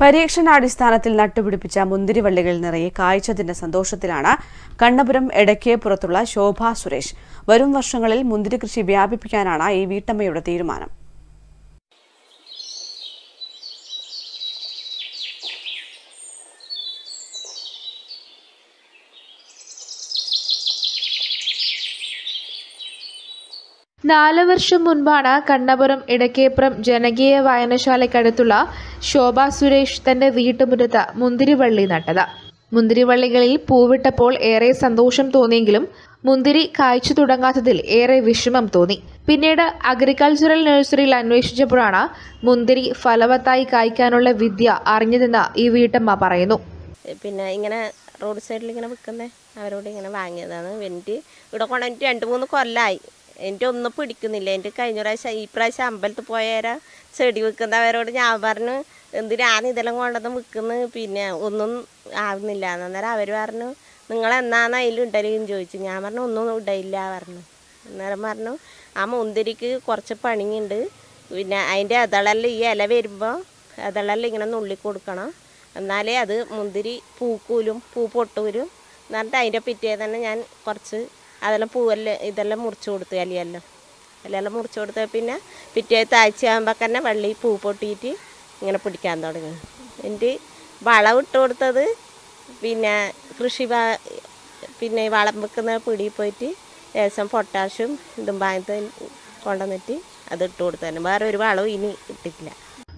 പരീക്ഷണാടിസ്ഥാനത്തിൽ നട്ടുപിടിപ്പിച്ച മുന്തിരിവള്ളികൾ നിറയെ കായ്ച്ചതിന്റെ സന്തോഷത്തിലാണ് കണ്ണപുരം എടക്കേപ്പുറത്തുള്ള ശോഭ സുരേഷ്. വരും വർഷങ്ങളിൽ മുന്തിരി കൃഷി വ്യാപിപ്പിക്കാനാണ് ഈ വീട്ടമ്മയുടെ തീരുമാനം. നാല് വർഷം മുൻപാണ് കണ്ണപുരം ഇടക്കേപ്പുറം ജനകീയ വായനശാലയ്ക്കടുത്തുള്ള ശോഭ സുരേഷ് തന്റെ വീട്ടുമുറ്റത്ത് മുന്തിരിവള്ളി നട്ടത്. മുന്തിരിവള്ളികളിൽ പൂവിട്ടപ്പോൾ ഏറെ സന്തോഷം തോന്നിയെങ്കിലും മുന്തിരി കായ്ച്ചു തുടങ്ങാത്തതിൽ ഏറെ വിഷമം തോന്നി. പിന്നീട് അഗ്രികൾച്ചറൽ നഴ്സറിയിൽ അന്വേഷിച്ചപ്പോഴാണ് മുന്തിരി ഫലവത്തായി കായ്ക്കാനുള്ള വിദ്യ അറിഞ്ഞതെന്ന് ഈ വീട്ടമ്മ പറയുന്നു. പിന്നെ ഇങ്ങനെ റോഡ് സൈഡിൽ ഇങ്ങനെ വിൽക്കുന്നേ അവരോട് ഇങ്ങനെ വാങ്ങിയതാണ്. എനിക്ക് ഇവിടെ കൊണ്ടുവന്നിട്ട് 2-3 കൊല്ലമായി. എൻ്റെ ഒന്നും പിടിക്കുന്നില്ല. എൻ്റെ കഴിഞ്ഞ പ്രാവശ്യം ഈ പ്രാവശ്യം അമ്പലത്തിൽ പോയാൽ ചെടി വിൽക്കുന്നവരോട് ഞാൻ പറഞ്ഞു എന്തിനാണ് ഇതെല്ലാം കൊണ്ടുവന്ന് വിൽക്കുന്നത്, പിന്നെ ഒന്നും ആവുന്നില്ല. അന്നേരം അവർ പറഞ്ഞു നിങ്ങളെന്നാണ് അതിൽ ഇടലെന്ന് ചോദിച്ചു. ഞാൻ പറഞ്ഞു ഒന്നും ഇടയില്ല പറഞ്ഞു. അന്നേരം പറഞ്ഞു ആ മുന്തിരിക്ക് കുറച്ച് പണിയുണ്ട്, പിന്നെ അതിൻ്റെ ഇതളെല്ലാം ഈ ഇല വരുമ്പോൾ ഇതളെല്ലാം ഇങ്ങനെ നുള്ളി കൊടുക്കണം, എന്നാലേ അത് മുന്തിരി പൂക്കൂലും പൂ പൊട്ടൂലും. എന്നിട്ട് അതിൻ്റെ പിറ്റേ തന്നെ ഞാൻ കുറച്ച് അതെല്ലാം പൂവെല്ലാം ഇതെല്ലാം മുറിച്ച് കൊടുത്തു. ഇലയെല്ലാം മുറിച്ച് കൊടുത്ത പിന്നെ പിറ്റേത്തെ ആഴ്ച ആകുമ്പോൾ തന്നെ വള്ളി പൂ പൊട്ടിയിട്ട് ഇങ്ങനെ പിടിക്കാൻ തുടങ്ങി. എൻ്റെ വളം ഇട്ട് കൊടുത്തത് പിന്നെ കൃഷി പിന്നെ വളം വെക്കുന്ന പിടിയിൽ പോയിട്ട് ലേശം പൊട്ടാഷ്യം ഇതും വാങ്ങി കൊണ്ടുവന്നിട്ട് അത് ഇട്ട് കൊടുത്തു തന്നെ. വേറെ ഒരു വളവും ഇനി ഇട്ടിട്ടില്ല.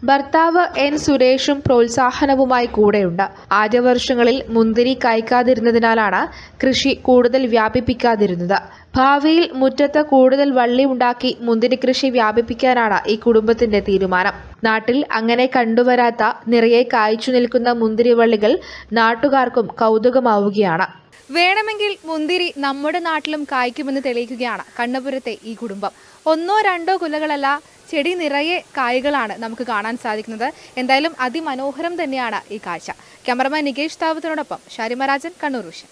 ഭർത്താവ് എൻ സുരേഷും പ്രോത്സാഹനവുമായി കൂടെയുണ്ട്. ആദ്യ വർഷങ്ങളിൽ മുന്തിരി കായ്ക്കാതിരുന്നതിനാലാണ് കൃഷി കൂടുതൽ വ്യാപിപ്പിക്കാതിരുന്നത്. ഭാവിയിൽ മുറ്റത്ത് കൂടുതൽ വള്ളി ഉണ്ടാക്കി മുന്തിരി കൃഷി വ്യാപിപ്പിക്കാനാണ് ഈ കുടുംബത്തിന്റെ തീരുമാനം. നാട്ടിൽ അങ്ങനെ കണ്ടുവരാത്ത നിറയെ കായ്ച്ചു നിൽക്കുന്ന മുന്തിരിവള്ളികൾ നാട്ടുകാർക്കും കൗതുകമാവുകയാണ്. വേണമെങ്കിൽ മുന്തിരി നമ്മുടെ നാട്ടിലും കായ്ക്കുമെന്ന് തെളിയിക്കുകയാണ് കണ്ണപുരത്തെ ഈ കുടുംബം. 1-2 കുലകളല്ല, ചെടി നിറയെ കായ്കളാണ് നമുക്ക് കാണാൻ സാധിക്കുന്നത്. എന്തായാലും അതിമനോഹരം തന്നെയാണ് ഈ കാഴ്ച. ക്യാമറമാൻ നികേഷ് താവത്തിനോടൊപ്പം ഷാരിമ രാജൻ, കണ്ണൂർ വിഷൻ.